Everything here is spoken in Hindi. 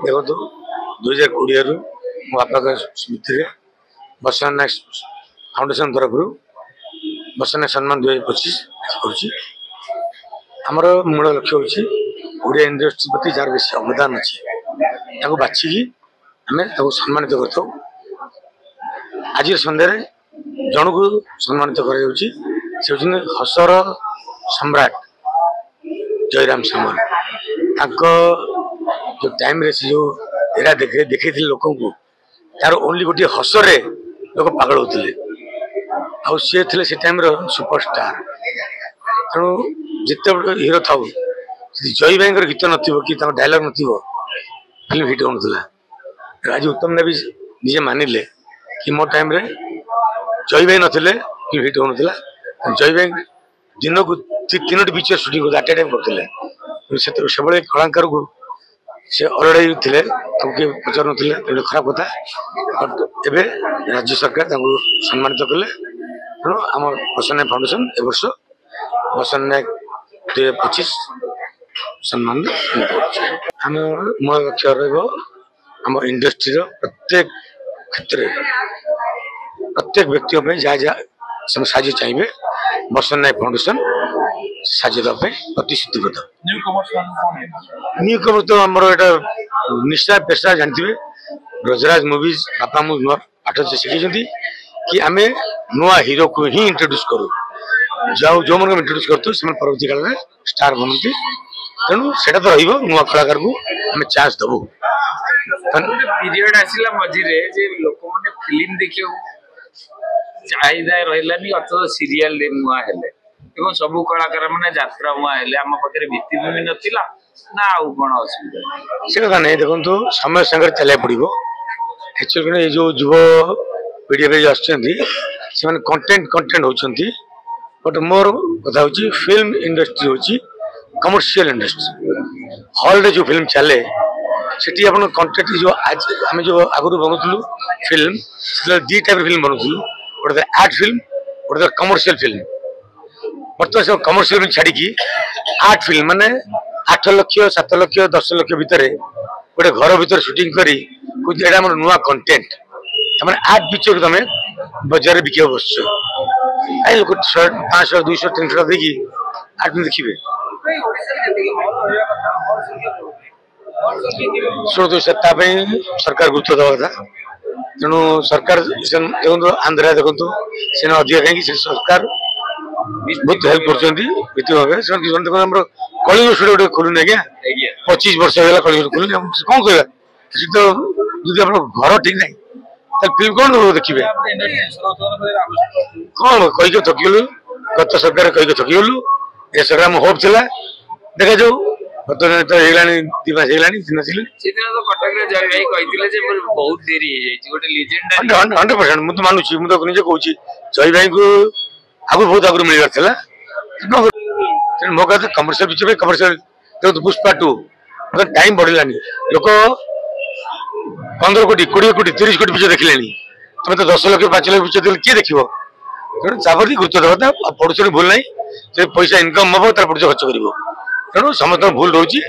देखो 2020 रु मो बापा स्मृति बसंत नायक फाउंडेशन तरफ बसंत नायक सम्मान 2025 आमर मूल लक्ष्य होड़िया इंडस्ट्री प्रति जार बेस अवदान अच्छे बाछिकी आम सम्मानित कर आज सन्धार जन को सम्मानित कर हसर सम्राट जयराम सामल जो टाइम रे जो एरा देखे लोक तार ओनली गोटे हसरे लोक पागल होते सी थे से टाइम सुपरस्टार तेणु जिते हिरो था जय भाई गीत नथिबो कि डायलॉग नथिबो फिल्म हिट होना आज उत्तम ने भी निजे मानिले कि मो टाइम रे जय भाई नथिले फिल्म हिट होना जय भाई दिन को 3टी picture shooting at a time करते से कलाकार को से अलड़ाई थे पचार ना खराब कथा बट एवं राज्य सरकार सम्मानित कले तेणु आम बसंत नायक फाउंडेशन ए वर्ष बसंत नायक 2025 सम्मान आम मूल लक्ष्य रम इंडस्ट्री प्रत्येक क्षेत्र प्रत्येक व्यक्ति जहाँ जहाँ साझे चाहिए बसंत नायक फाउंडेशन साझे देवाई प्रतिश्रुतिबद्ध न्यू कमर तो आमर यहाँ निष्ठा पेशा जानते ब्रजराज मुवीज बापा मु नुआ पाठ से शिखी कि आम नुआ हीरो को ही इंट्रोड्यूस करूँ जो मन इंट्रोड्यूस कर परवर्ती काल में स्टार बनती तेणु से तो नुआ कलाकार को आम चान्स दबू पीरियड आसला मझिरे जे लोक माने फिल्म देखियो चाहिदा रहलानी अथवा सीरियल नुआ हेले एवं सबु कलाकार माने यात्रा मुआ हेले आम पाखे भित्तिभूमि नथिला ना आउ कोन असुविधा से कथा नहीं देखो समय संगे चलिया पड़ो एक्चुअली जो युव पीढ़ी आसने कंटेंट होती बट मोर कथा हूँ फिल्म इंडस्ट्री हूँ कमर्शियल इंडस्ट्री हॉल रे जो फिल्म चले सेठी अपन कंटेंट जो आज आम जो आगुरी बनूलु फिल्म से दी टाइप फिल्म बनूलु गोटे आर्ट फिल्म गोटे कमर्शियल फिल्म बर्तमान से कमर्शियल फिल्म छाड़ी आर्ट फिल्म माने 8 लाख 7 लाख 10 लाख भितर गोटे घर भीतर शूटिंग करी एटा मोर नुआ कंटेंट तमें आर्ट पिक्चर तुम बजार बिका बस लोक 500 200 300 देखिए आर्ट फिल्म देखिए शुणु सरकार गुरुत्व दवा कथा तेणु सरकार देखो आंध्रा देखो से अधिक कहीं सरकार बहुत हेल्प कर कलिंग स्टूडियो गोटे खोलुन आज्ञा 25 वर्ष हो कलिंग खोलुन कौन कह तो घर ठीक ना फिल्म कौन देखिए कौन कहीकि थकिगलु गत सरकार कहीकि थकिगलु ए सरकार होप था देखा जाऊ मुझे मानुची मुझे कहूँ जय भाई को आगु बहुत आगु मिलवा मो कहा कमर्शियल पिक्चर कमर्शियल देखो पुष्पा 2 टाइम बढ़लानी लोक 15 कोटी 20 कोटी 30 कोटी पिक्चर देखिले तुम तो 10 लाख 5 लाख पिक्चर किए देख तेणु गुरुत्व देवा पड़ोसी भूल ना पैसा इनकम हम तार पड़ोसी खर्च कर तेणु समस्त भूल रोचे